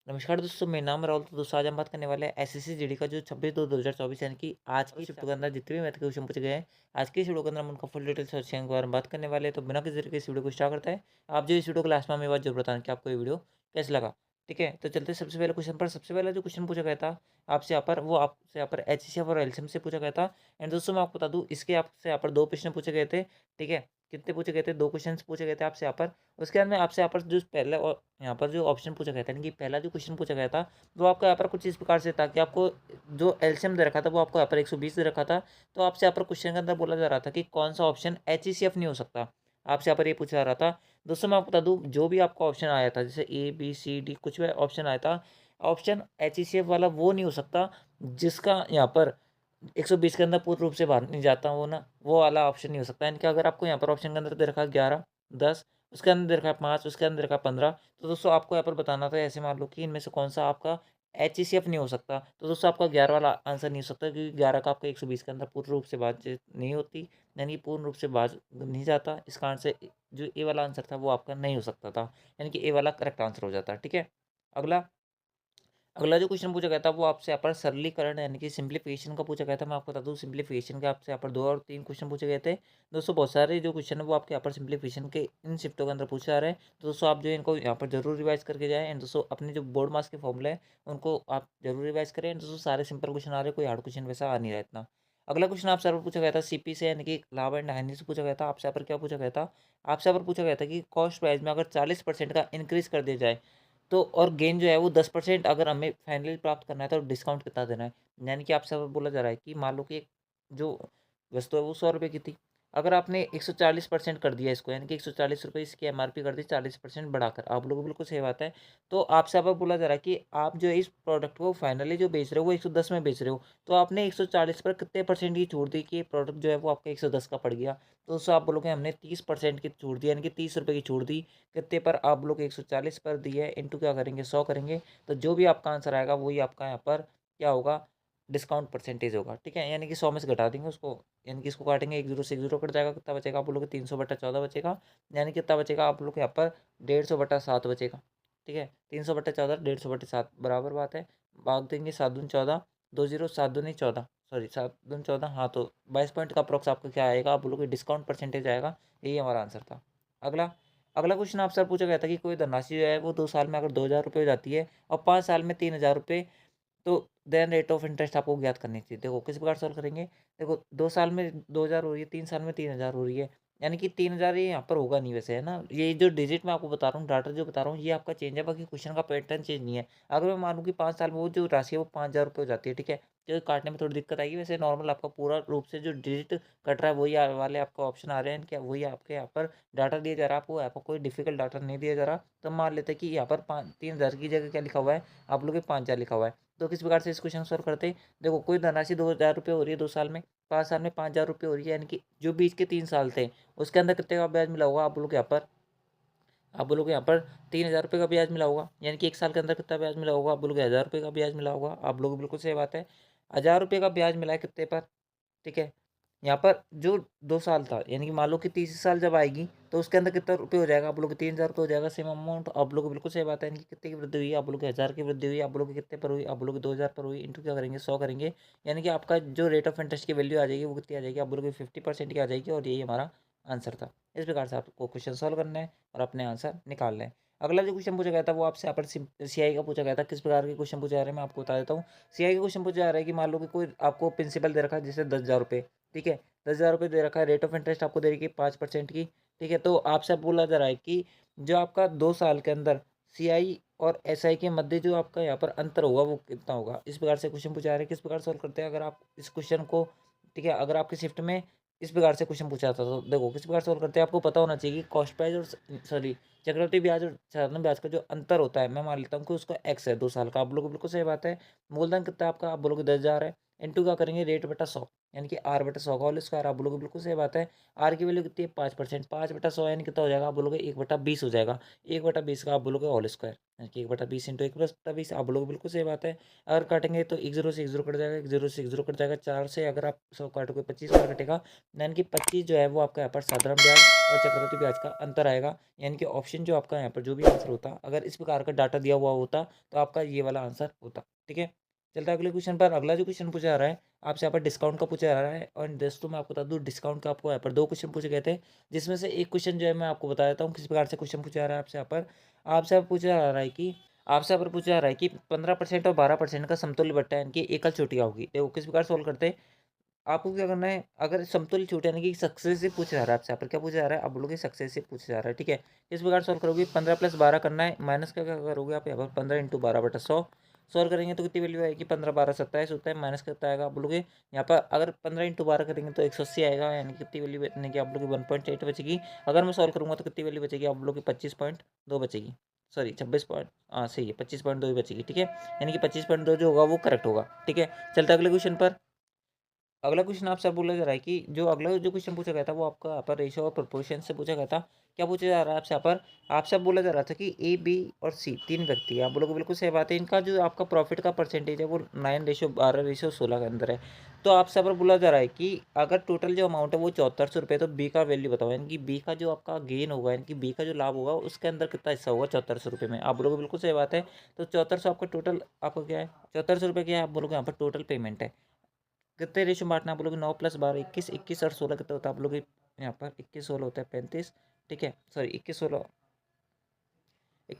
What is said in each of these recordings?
नमस्कार दोस्तों, मेरा नाम है राहुल। तो दोस्तों आज हम बात करने वाले हैं एसएससी जीडी का जो 26/2/2024 यानी कि आज की शिफ्ट के अंदर जितने भी मैथ के क्वेश्चन पूछे गए हैं, आज की इस वीडियो के अंदर हम उनका फुल डिटेल्स और के बारे में बात करने वाले हैं। तो बिना किसी तरीके के इस वीडियो को स्टार्ट करता है, आप जो इस वीडियो को लास्ट में हमें बात जरूर बताना कि आपको ये वीडियो कैसा लगा। ठीक है, तो चलते हैं सबसे पहले क्वेश्चन पर। सबसे पहला जो क्वेश्चन पूछा गया था आपसे यहाँ पर, वो आपसे यहाँ पर एचसीएफ और एलसीएम से पूछा गया था। एंड दोस्तों मैं आपको बता दूँ, इसके आपसे यहाँ पर दो प्रश्न पूछे गए थे। ठीक है, कितने पूछे गए थे? दो क्वेश्चन पूछे गए थे आपसे यहाँ पर। उसके बाद में आपसे यहाँ पर जो पहले और यहाँ पर जो ऑप्शन पूछा गया था, यानी कि पहला जो क्वेश्चन पूछा गया था वो आपको यहाँ पर कुछ इस प्रकार से था कि आपको जो एलसीएम दे रखा था वो आपको यहाँ पर 120 दे रखा था। तो आपसे यहाँ पर क्वेश्चन के अंदर बोला जा रहा था कि कौन सा ऑप्शन एचईसीएफ नहीं हो सकता। आपसे यहाँ पर ये पूछा जा रहा था। दोस्तों मैं आपको बता दूँ, जो भी आपका ऑप्शन आया था, जैसे ए बी सी डी कुछ भी ऑप्शन आया था, ऑप्शन एचईसीएफ वाला वो नहीं हो सकता जिसका यहाँ पर 120 के अंदर पूर्ण रूप से बाहर नहीं जाता, वो ना वो वाला ऑप्शन नहीं हो सकता। यानी कि अगर आपको यहाँ पर ऑप्शन के अंदर दे रखा है 11, 10, उसके अंदर दे रखा है 5, उसके अंदर रखा है 15, तो दोस्तों आपको यहाँ पर बताना था, ऐसे मान लो कि इनमें से कौन सा आपका एचईसीएफ नहीं हो सकता। तो दोस्तों आपका 11 वाला आंसर नहीं हो सकता, क्योंकि 11 का आपका 120 के अंदर पूर्ण रूप से बातचीत नहीं होती, यानी कि पूर्ण रूप से बाज नहीं जाता। इस कारण से जो ए वाला आंसर था वो आपका नहीं हो सकता था, यानी कि ए वाला करेक्ट आंसर हो जाता। ठीक है, अगला अगला जो क्वेश्चन पूछा गया था वो आपसे यहाँ पर सरलीकरण यानी कि सिंप्लीफिकेशन का पूछा गया था। मैं आपको बता दूं, सिंप्लीफिकेशन के आपसे यहाँ पर 2 और 3 क्वेश्चन पूछे गए थे। दोस्तों बहुत सारे जो क्वेश्चन है वो आपके यहाँ पर सिंप्लीफिकेशन के इन शिफ्टों के अंदर पूछे जा रहे हैं। तो दोस्तों आप जो इनको यहाँ पर जरूर रिवाइज करके जाएं। एंड दोस्तों अपने जो बोर्ड मार्क्स के फॉर्मूले हैं उनको आप जरूर रिवाइज करें। एंड दोस्तों सारे सिंपल क्वेश्चन आ रहे हैं, कोई हार्ड क्वेश्चन वैसा आ नहीं रहा इतना। अगला क्वेश्चन आपसे यहाँ पर पूछा गया था सीपी से, यानी कि लाभ एंड हानि से पूछा गया था। आपसे यहाँ पर क्या पूछा गया था? आपसे यहाँ पर पूछा गया था कि कॉस्ट प्राइस में अगर 40% का इंक्रीज कर दिया जाए तो और गेन जो है वो 10% अगर हमें फाइनली प्राप्त करना है तो डिस्काउंट कितना देना है। यानी कि आपसे बोला जा रहा है कि मान लो कि एक जो वस्तु है वो 100 रुपये की थी, अगर आपने 140% कर दिया इसको, यानी कि 140 रुपये इसकी एमआरपी कर दी 40% बढ़ाकर, आप लोगों को बिल्कुल सही बात है। तो आपसे अब बोला जा रहा है कि आप जो है इस प्रोडक्ट को फाइनली जो बेच रहे हो वो 110 में बेच रहे हो, तो आपने 140 पर कितने परसेंट की छूट दी कि प्रोडक्ट जो है वो आपका 110 का पड़ गया। तो दोस्तों आप बोलोगे हमने 30% की छूट दी, यानी कि 30 रुपये की छूट दी। कितने पर? आप लोग 140 पर दिए, इंटू क्या करेंगे, 100 करेंगे। तो जो भी आपका आंसर आएगा वही आपका यहाँ पर क्या होगा, डिस्काउंट परसेंटेज होगा। ठीक है, यानी कि 100 में से घटा देंगे उसको, यानी कि इसको काटेंगे, एक जीरो से एक जीरो कट जाएगा, कितना बचेगा आप लोग 300/14 बचेगा। यानी कि कितना बचेगा आप लोग के यहाँ पर 150/7 बचेगा। ठीक है, 300/14 150/7 बराबर बात है। भाग देंगे 7 दूनी 14, 2 जीरो 7 दूनी 14, सॉरी 7 दूनी 14, हाँ तो 22 पॉइंट का अप्रोक्स आपका क्या आएगा, आप लोग डिस्काउंट परसेंटेज आएगा। यही हमारा आंसर था। अगला अगला क्वेश्चन आपसे पूछा गया था कि कोई धनराशि जो है वो 2 साल में अगर 2,000 रुपये हो जाती है और 5 साल में 3,000 रुपये, तो देन रेट ऑफ इंटरेस्ट आपको ज्ञात करनी चाहिए। देखो किस प्रकार सॉल्व करेंगे। देखो 2 साल में 2,000 हो रही है, 3 साल में 3,000 हो रही है, यानी कि 3,000 ये यहाँ पर होगा नहीं वैसे, है ना। ये जो डिजिट मैं आपको बता रहा हूँ, डाटा जो बता रहा हूँ, ये आपका चेंज है, बाकी क्वेश्चन का पैटर्न चेंज नहीं है। अगर मैं मानूँ कि 5 साल में वो जो राशि है वो 5,000 रुपये हो जाती है, ठीक है, तो काटने में थोड़ी दिक्कत आएगी। वैसे नॉर्मल आपका पूरा रूप से जो डिजिट कट रहा है वही वाले आपको ऑप्शन आ रहे हैं, क्या वही आपके यहाँ पर डाटा दिया जा रहा है आपको, यहाँ पर कोई डिफिकल्ट डाटा नहीं दिया जा रहा। तो मान लेते हैं कि यहाँ पर 3,000 की जगह क्या लिखा हुआ है, आप लोग 5,000 लिखा हुआ है। तो किस प्रकार से इस क्वेश्चन सॉल्व करते हैं। देखो कोई धनराशि 2,000 रुपये हो रही है 2 साल में, 5 साल में 5,000 रुपये हो रही है, यानी कि जो बीच के 3 साल थे उसके अंदर कितने का ब्याज मिला होगा, आप बोलोगे यहाँ पर 3,000 रुपये का ब्याज मिला होगा। यानी कि 1 साल के अंदर कितना ब्याज मिला होगा, आप बोलोगे 1,000 रुपये का ब्याज मिला होगा। आप लोग बिल्कुल सही बात है, 1,000 रुपये का ब्याज मिला है कितने पर। ठीक है, यहाँ पर जो 2 साल था, यानी कि मान लो कि तीसरे साल जब आएगी तो उसके अंदर कितना रुपये हो जाएगा, आप लोग 3,000 रुपये हो जाएगा सेम अमाउंट। आप लोग बिल्कुल सही बात है, यानी कि कितने की वृद्धि हुई, आप लोग 1,000 की वृद्धि हुई, आप लोग कितने पर हुई, आप लोग 2,000 पर हुई, इंटू क्या करेंगे, 100 करेंगे। यानी कि आपका जो रेट ऑफ इंटरेस्ट की वैल्यू आ जाएगी वो कितनी आ जाएगी, आप लोग 50% की आ जाएगी, और यही हमारा आंसर था। इस प्रकार से आपको क्वेश्चन सॉल्व करना है और अपने आंसर निकालना है। अगला जो क्वेश्चन पूछा गया था वो आपसे यहाँ पर सीआई का पूछा गया था। किस प्रकार के क्वेश्चन पूछे जा रहे हैं मैं आपको बता देता हूँ। सीआई के क्वेश्चन पूछा जा रहा है कि मान लो कि कोई आपको प्रिंसिपल दे रखा है जैसे 10,000 रुपये। ठीक है, 10,000 रुपये दे रखा है, रेट ऑफ इंटरेस्ट आपको दे रही है 5% की। ठीक है, तो आपसे बोला जा रहा है कि जो आपका 2 साल के अंदर सीआई और एसआई के मध्य जो आपका यहाँ पर अंतर होगा वो कितना होगा। इस प्रकार से क्वेश्चन पूछा जा रहा है, किस प्रकार सॉल्व करते हैं अगर आप इस क्वेश्चन को। ठीक है, अगर आपकी शिफ्ट में इस प्रकार से क्वेश्चन पूछा था तो देखो किस प्रकार सॉल्व करते हैं। आपको पता होना चाहिए कि कॉस्ट प्राइस और सॉरी चक्रवृद्धि ब्याज और साधारण ब्याज का जो अंतर होता है, मैं मान लेता हूँ कि उसका एक्स है 2 साल का। आप लोग बिल्कुल सही बात है। मूलधन कितना है आपका, आप बोलोगे 10,000 है। इंटू क्या करेंगे रेट बटा 100 यानी कि आर बटा 100 का होल स्क्वायर। आप बोलोगे बिल्कुल सही बात है। आर की वैल्यू कितनी है 5%, 5/100 यानी कितना हो जाएगा आप बोलोगे 1/20 हो जाएगा। 1/20 का आप बोलोगे होल स्क्वायर यानी कि 1/20 इंटू 1/20 आप बोलोगे बिल्कुल सही बात है। अगर काटेंगे तो एक जीरो से एक जीरो कट जाएगा, एक जीरो से एक जीरो कट जाएगा, 4 से अगर आप 100 काटोगे 25 बार कटेगा, यानी कि 25 जो है वो आपका यहाँ पर साधारण ब्याज और चक्रवृद्धि ब्याज का अंतर आएगा। यानी कि ऑप्शन जो आपका यहाँ पर जो भी आंसर होता अगर इस प्रकार का डाटा दिया हुआ होता तो आपका ये वाला आंसर होता। ठीक है, चलता है अगले क्वेश्चन पर। अगला जो क्वेश्चन पूछा जा रहा है आपसे यहाँ पर डिस्काउंट का पूछा जा रहा है। और दोस्तों मैं आपको बता दूँ डिस्काउंट का आपको यहाँ पर 2 क्वेश्चन पूछे गए थे, जिसमें से एक क्वेश्चन जो है मैं आपको बता देता हूँ किस प्रकार से क्वेश्चन पूछा जा रहा है आपसे यहाँ पर। आपसे यहाँ पूछा जा रहा है कि आपसे यहाँ पर पूछा जा रहा है कि 15% और 12% का समतुल्य बट्टा यानी कि एकल चोटियाँ होगी। देखो किस प्रकार सोल्व करते हैं। आपको क्या करना है, अगर समतुल्य चोटियाँ यानी कि सक्सेसिव पूछा जा रहा है आपसे यहाँ पर, क्या पूछा जा रहा है आप बोलोगे सक्सेसिव पूछा जा रहा है। ठीक है, इस प्रकार सोल्व करोगे 15 + 12 करना है, माइनस का क्या करोगे आप यहाँ पर 15 × 12/100 सॉल्व करेंगे तो कितनी वैल्यू आएगी 15 12 27 होता है, माइनस कितना आएगा आप बोलोगे यहाँ पर अगर 15 × 12 करेंगे तो 180 आएगा, यानी कितनी वैल्यू यानी कि आप लोग 1.8 बचेगी। अगर मैं सॉल्व करूँगा तो कितनी वैल्यू बचेगी आप लोग 25.2 बचेगी, सॉरी 26 पॉइंट, हाँ सही है 25.2 ही बचेगी। ठीक है, यानी कि 25.2 जो होगा वो करेक्ट होगा। ठीक है, चलता है अगले क्वेश्चन पर। अगला क्वेश्चन आपसे बोला जा रहा है कि जो अगला जो क्वेश्चन पूछा गया था वो आपका यहाँ पर रेशियो और प्रोपोर्शन से पूछा गया था। क्या पूछा जा रहा है आपसे यहाँ पर, आपसे अब बोला जा रहा था कि ए बी और सी तीन व्यक्ति हैं। आप बोलोगे बिल्कुल सही बात है। इनका जो आपका प्रॉफिट का परसेंटेज है वो 9:12:16 के अंदर है। तो आपसे यहाँ पर बोला जा रहा है कि अगर टोटल जो अमाउंट है वो 7400 रुपये, तो बी का वैल्यू बताओ, यानी कि बी का जो आपका गेन होगा यानी कि बी का जो लाभ होगा उसके अंदर कितना हिस्सा होगा 7400 रुपये में। आप बोलोगे बिल्कुल सही बात है। तो 7400 आपका टोटल आपका क्या है, 7400 रुपये क्या है आप बोलोगे यहाँ पर टोटल पेमेंट है। कितने रेशो में बांटना आप बोलोगे 9 + 12 21, 21 और 16 कितना होता है आप लोग यहाँ पर 21 16 होता है 35। ठीक है, सॉरी 21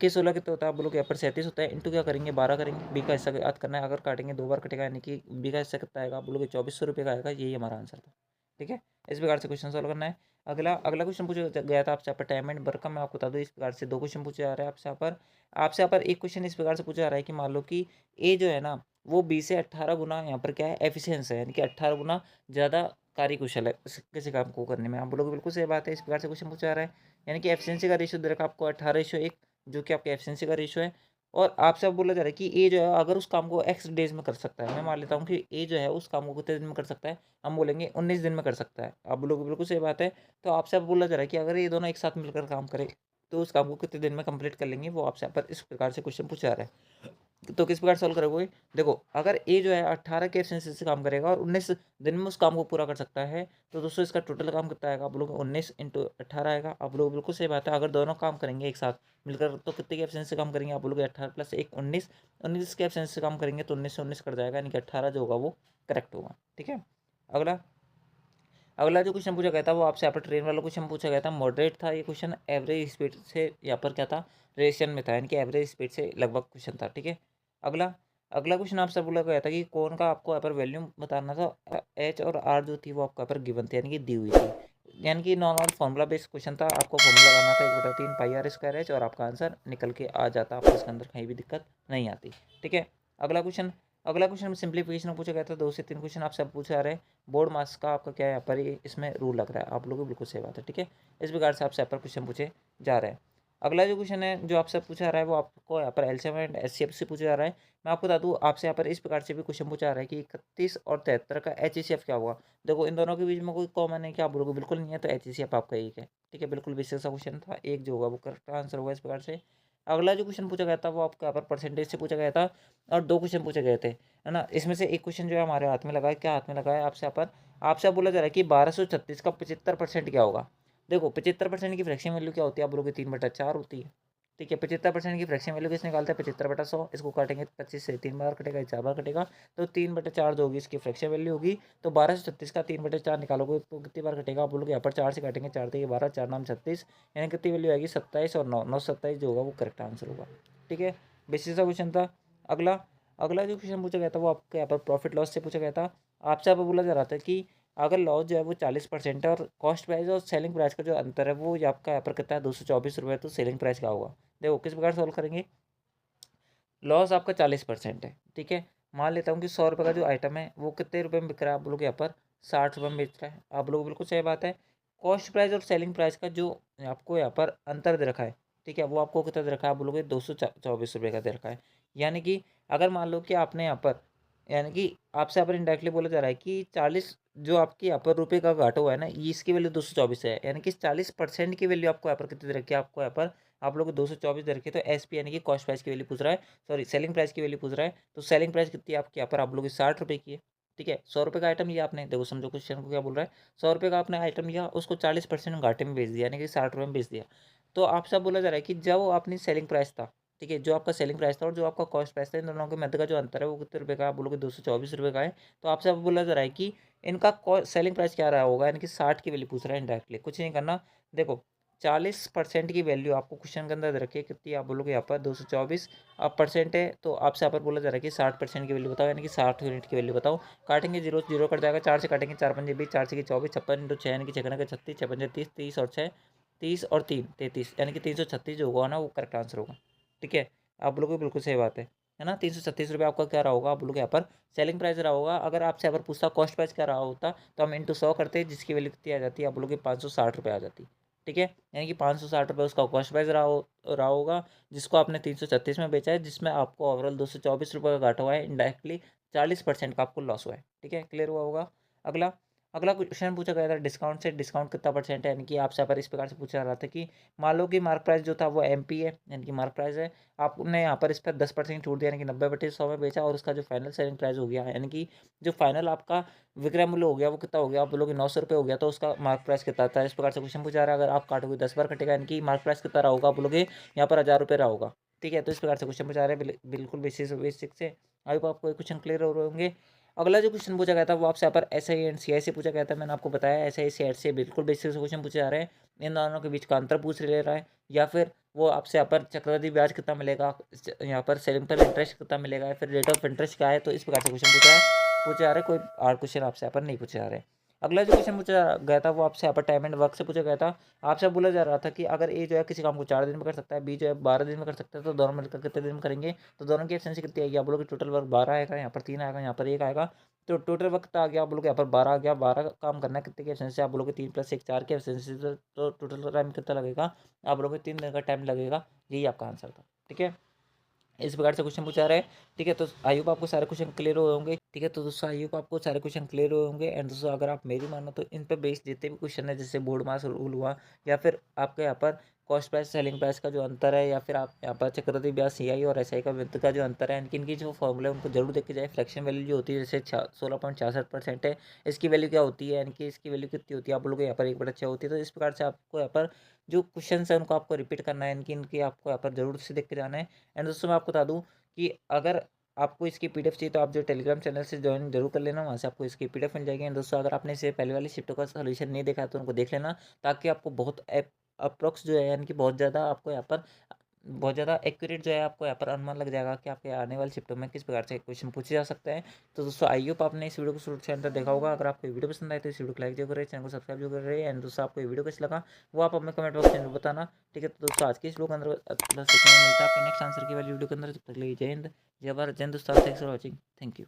16 कितना होता है आप लोग यहाँ पर 37 होता है। इंटू क्या करेंगे 12 करेंगे, बी का हिस्सा याद करना है। अगर काटेंगे 2 बार कटेगा यानी कि बी का हिस्सा कितना आएगा आप लोग 2400 रुपये का आएगा। यही हमारा आंसर था। ठीक है, इस प्रकार से क्वेश्चन सॉल्व करना है। अगला अगला क्वेश्चन पूछा गया था आपसे यहाँ पर टाइम एंड वर्क का। मैं आपको बता दूँ इस प्रकार से 2 क्वेश्चन पूछे जा रहे हैं आपसे यहाँ पर। आपसे यहाँ पर एक क्वेश्चन इस प्रकार से पूछा जा रहा है कि मान लो कि ए जो है ना वो बी से 18 गुना यहाँ पर क्या है एफिशिएंस है, यानी कि 18 गुना ज़्यादा कार्यकुशल है किसी काम को करने में। आप बोलोगे बिल्कुल सही बात है। इस प्रकार से क्वेश्चन पूछा जा रहा है, यानी कि एफिशिएंसी का रेशियो दे रखा है आपको 18:1, जो कि आपके एफिशिएंसी का रेशियो है। और आपसे अब बोला जा रहा है कि ए जो है अगर उस काम को एक्स डेज में कर सकता है, मैं मान लेता हूँ कि ए जो है उस काम को कितने दिन में कर सकता है, हम बोलेंगे 19 दिन में कर सकता है। आप बोलोगे बिल्कुल सही बात है। तो आपसे अब बोला जा रहा है कि अगर ये दोनों एक साथ मिलकर काम करें तो उस काम को कितने दिन में कंप्लीट कर लेंगे, वो आपसे यहाँ पर इस प्रकार से क्वेश्चन पूछा जा रहा है। तो किस प्रकार सॉल्व करोगे, देखो अगर ए जो है 18 के एफिशिएंसी से काम करेगा और 19 दिन में उस काम को पूरा कर सकता है, तो दोस्तों इसका टोटल काम कितना आएगा आप लोग 19 × 18 आएगा। आप लोग बिल्कुल सही बात है। अगर दोनों काम करेंगे एक साथ मिलकर तो कितने के एफिशिएंसी से काम करेंगे आप लोग 18 + 1 19, 19 के एफिशिएंसी से काम करेंगे तो 19 से 19 कर जाएगा, यानी कि 18 जो होगा वो करेक्ट होगा। ठीक है, अगला अगला जो क्वेश्चन पूछा गया था वो आपसे यहाँ पर ट्रेन वाला क्वेश्चन पूछा गया था। मॉडरेट था ये क्वेश्चन, एवरेज स्पीड से यहाँ पर क्या था रेशियन में था, यानी कि एवरेज स्पीड से लगभग क्वेश्चन था। ठीक है, अगला अगला क्वेश्चन आपसे बोला गया था कि कौन का आपको यहाँ पर वैल्यूम बताना था। एच और आर जो थी वो आपको यहाँ पर गिवन थी, यानी कि दी हुई थी। यानी कि नॉर्मल फॉर्मूला बेस्ड क्वेश्चन था। आपको फॉर्मूला लगाना था 1/3 πr² और आपका आंसर निकल के आ जाता, आपको इसके अंदर कहीं भी दिक्कत नहीं आती। ठीक है, अगला क्वेश्चन में सिंप्लीफिकेशन पूछा गया था। 2 से 3 क्वेश्चन आपसे पूछा जा रहे हैं। बोर्ड मार्क्स का आपका क्या है यहाँ पर इसमें रूल लग रहा है। आप लोगों को बिल्कुल सही बात है। ठीक है, इस प्रकार से आपसे यहाँ पर क्वेश्चन पूछे जा रहे हैं। अगला जो क्वेश्चन है जो आपसे पूछा जा रहा है वो आपको यहाँ पर एलसीएम एंड एचसीएफ से पूछा जा रहा है। मैं आपको बता दूँ आपसे यहाँ पर इस प्रकार से भी क्वेश्चन पूछा जा रहा है कि 31 और 73 का एचसीएफ क्या होगा। देखो इन दोनों के बीच में कोई कॉमन है क्या आप लोगों को बिल्कुल नहीं है, तो एचसीएफ आपका एक है। ठीक है, बिल्कुल बेसिक सा क्वेश्चन था, एक जो होगा वो करेक्ट आंसर होगा इस प्रकार से। अगला जो क्वेश्चन पूछा गया था वो आपका यहाँ पर परसेंटेज से पूछा गया था और 2 क्वेश्चन पूछे गए थे, है ना। इसमें से एक क्वेश्चन जो है हमारे हाथ में लगा है, क्या हाथ में लगा है आपसे यहाँ पर, आपसे बोला जा रहा है कि 1236 का 75% क्या होगा। देखो 75% की फ्रैक्शन वैल्यू क्या होती है आप बोलोगे 3/4 होती है। ठीक है, 75% की फ्रैक्शन वैल्यू किस निकालते हैं 75/100, इसको काटेंगे 25 से 3 बार कटेगा, 4 बार कटेगा, तो 3/4 जो होगी इसकी फ्रैक्शन वैल्यू होगी। तो 1236 का 3/4 निकालोगे तो कितनी बार कटेगा आप बोलोगे यहाँ पर 4 से काटेंगे, 4 3 12, 4 9 36, यानी कितनी वैल्यू आएगी 27 और 9 9 27 जो होगा वो करेक्ट आंसर होगा। ठीक है, बेसिक सा क्वेश्चन था। अगला अगला जो क्वेश्चन पूछा गया था वो आपके यहाँ पर प्रॉफिट लॉस से पूछा गया था। आपसे यहाँ पर बोला जा रहा था कि अगर लॉस जो है वो 40% है और कॉस्ट प्राइस और सेलिंग प्राइस का जो अंतर है वो ये आपका यहाँ पर कितना है 224 रुपये, तो सेलिंग प्राइस क्या होगा। देखो किस प्रकार सॉल्व करेंगे। लॉस आपका 40% है। ठीक है, मान लेता हूँ कि 100 रुपये का जो आइटम है वो कितने रुपये में बिक रहा है आप लोग यहाँ पर 60 रुपये में बेच रहा है। आप लोग बिल्कुल सही बात है। कॉस्ट प्राइस और सेलिंग प्राइस का जो आपको यहाँ पर अंतर दे रखा है, ठीक है, वो आपको कितना दे रखा है आप बोलोगे 224 रुपये का दे रखा है। यानी कि अगर मान लो कि आपने यहाँ पर यानी कि आपसे यहाँ पर इनडायरेक्टली बोला जा रहा है कि 40 जो आपकी यहाँ पर रुपये का घाटा हुआ है ना, ये इसकी वैल्यू 224 है। यानी कि 40% की वैल्यू आपको यहाँ पर कितनी दे रखी है, आपको यहाँ पर आप लोग को 224 दे रखी है। तो एसपी यानी कि कॉस्ट प्राइस की वैल्यू पूछ रहा है, सॉरी सेलिंग प्राइस की वैल्यू पूछ रहा है। तो सेलिंग प्राइस कितनी है आपकी यहाँ पर आप लोग की 60 रुपये की है। ठीक है, 100 रुपये का आइटम लिया आपने, देखो समझो क्वेश्चन को क्या बोल रहा है। 100 रुपये का आपने आइटम लिया, उसको 40% घाटे में बेच दिया, यानी कि 60 रुपये में बेच दिया। तो आपसे अब बोला जा रहा है कि जब वो अपनी सेलिंग प्राइस था, ठीक है, जो आपका सेलिंग प्राइस था और जो आपका कॉस्ट प्राइस था, इन दोनों के मध्य का जो अंतर है वो कितने रुपए का है? आप बोलोगे 224 रुपये का है। तो आपसे अब बोला जा रहा है कि इनका सेलिंग प्राइस क्या रहा होगा, यानी कि 60 की वैल्यू पूछ रहा है इनडायरेक्टली, कुछ नहीं करना। देखो 40% की वैल्यू आपको क्वेश्चन के अंदर दे रखी है कितनी, आप बोलोगे यहाँ पर 224। अब परसेंट है तो आपसे यहाँ पर बोला जा रहा है कि 60% की वैल्यू बताओ, यानी कि 60 यूनिट की वैल्यू बताओ। काटेंगे जीरो जीरो कट जाएगा, 4 से काटेंगे, 4 पंजे 20, 4 से की 24, 56 इंटू 6 यानी कि 6 के 36, 6 पंजे 30, 30 और 6 30 और 3 33, यानी कि 336 जो होगा ना वो करेक्ट आंसर होगा। ठीक है, आप बोलोगे बिल्कुल सही बात है ना। 336 रुपये आपका क्या रहा होगा, आप बोलोगे यहाँ पर सेलिंग प्राइस रहा होगा। अगर आपसे यहाँ पर पूछता कॉस्ट प्राइस क्या रहा होता, तो हम इंटू 100 करते हैं, जिसकी वैल्यू कितनी आ जाती है, आप बोलोगे 560 रुपये आ जाती। ठीक है, यानी कि 560 रुपये उसका कॉस्ट प्राइस रहा होगा, जिसको आपने 336 में बेचा है, जिसमें आपको ओवरऑल 224 रुपये का घाटा हुआ है, इनडायरेक्टली 40% का आपको लॉस हुआ है। ठीक है, क्लियर हुआ होगा। अगला अगला क्वेश्चन पूछा गया था डिस्काउंट से, डिस्काउंट कितना परसेंट है, यानी कि आपसे यहाँ पर इस प्रकार से पूछा जा रहा था कि मान लो कि मार्क प्राइस जो था वो एमपी है, यानी कि मार्क प्राइस है, आपने यहाँ पर इस पर 10% छूट दिया, यानी कि 90/100 में बेचा, और उसका जो फाइनल सेलिंग प्राइस हो गया, यानी कि जो फाइनल आपका विक्रय मूल्य हो गया वो कितना हो गया, आप बोलोगे 900 रुपये हो गया, तो उसका मार्क प्राइस कितना था, इस प्रकार से क्वेश्चन पूछा रहा है। अगर आप काटोगे 10 बार कटेगा, यानी कि मार्क प्राइस कितना रहा होगा, आप बोलोगे यहाँ पर 1000 रुपये रहा होगा। ठीक है, तो इस प्रकार से क्वेश्चन पूछा रहे हैं, बिल्कुल बेसिक बेसिक से। आई होप आपको क्वेश्चन क्लियर हो रहे होंगे। अगला जो क्वेश्चन पूछा गया था वो आपसे यहाँ पर एस आई एंड सी आई से पूछा गया था। मैंने आपको बताया एस आई सी आई से बिल्कुल बेसिक से क्वेश्चन पूछे जा रहे हैं। इन दोनों के बीच का अंतर पूछ ले रहा है, या फिर वो आपसे यहाँ पर चक्रवृद्धि ब्याज कितना मिलेगा, यहाँ पर सेलिंग पर इंटरेस्ट कितना मिलेगा, या फिर रेट ऑफ इंटरेस्ट क्या है। तो इस प्रकार से क्वेश्चन पूछा जा रहा है, कोई और क्वेश्चन आपसे यहाँ पर नहीं पूछे जा रहे हैं। अगला जो क्वेश्चन पूछा गया था वो आपसे यहाँ पर टाइम एंड वर्क से पूछा गया था। आपसे बोला जा रहा था कि अगर ए जो है किसी काम को 4 दिन में कर सकता है, बी जो है 12 दिन में कर सकता है, तो दोनों मिलकर कितने दिन में करेंगे। तो दोनों की एफिशिएंसी कितनी आएगी, आप बोलोगे टोटल वर्क 12 आएगा, यहाँ पर 3 आएगा, यहाँ पर 1 आएगा। तो टोटल वक्त आ गया, आप बोलोगे यहाँ पर 12 आ गया, 12 काम करना है, कितने की एफिशिएंसी, आप बोलोगे 3 + 1 4 की एफिशिएंसी। तो टोटल टाइम कितना लगेगा, आप बोलोगे 3 दिन का टाइम लगेगा। यही आपका आंसर था। ठीक है, इस प्रकार से क्वेश्चन पूछा रहा है। ठीक है, तो आई होप आपको सारे क्वेश्चन क्लियर हुए होंगे। ठीक है, तो दोस्तों आई होप आपको सारे क्वेश्चन क्लियर हुए होंगे। एंड दोस्तों अगर आप मेरी मानो तो इन पे बेस्ड जितने भी क्वेश्चन है, जैसे बोर्ड मास रूल हुआ, या फिर आपके यहाँ पर कॉस्ट प्राइस सेलिंग प्राइस का जो अंतर है, या फिर आप यहाँ पर चक्रवृद्धि ब्याज सीआई और एसआई का वित्त का जो अंतर है, इनकी जो फॉर्मूला है उनको जरूर देखे जाए। फ्रैक्शन वैल्यू जो होती है जैसे 16.66% है, इसकी वैल्यू क्या होती है, यानी कि इसकी वैल्यू कितनी होती है, आप लोगों को यहाँ पर 1/6 होती है। तो इस प्रकार से आपको यहाँ पर जो क्वेश्चन है उनको आपको रिपीट करना है, इनकी आपको यहाँ पर जरूर से देख के जाना है। एंड दोस्तों मैं आपको बता दूँ कि अगर आपको इसकी पीडीएफ चाहिए तो आप जो टेलीग्राम चैनल से ज्वाइन जरूर कर लेना, वहाँ से आपको इसकी पीडीएफ मिल जाएगी। एंड दोस्तों अगर आपने इसे पहले वाली शिफ्टों का सोल्यूशन नहीं देखा है तो उनको देख लेना, ताकि आपको बहुत अप्रोक्स जो है, यानी कि बहुत ज़्यादा आपको यहाँ पर बहुत ज़्यादा एक्यूरेट जो है आपको यहाँ पर अनुमान लग जाएगा कि आपके आने वाले शिफ्टों में किस प्रकार से क्वेश्चन पूछे जा सकते हैं। तो दोस्तों आई होप आपने इस वीडियो को शुरू से अंत तक देखा होगा। अगर आपको वीडियो पसंद आए तो इस वीडियो को लाइक जरूर करें, चैनल को सब्सक्राइब जरूर करें। एंड दोस्तों आपको ये वीडियो कैसे लगा वो आप हमें कमेंट बॉक्स में बताना। ठीक है, तो दोस्तों आज की इस वीडियो के अंदर बस इतना ही, मिलता है आपके नेक्स्ट आंसर की वाली वीडियो के अंदर। तब तक के लिए जय हिंद, जय भारत, जय Hindustan. Thanks for watching, thank you.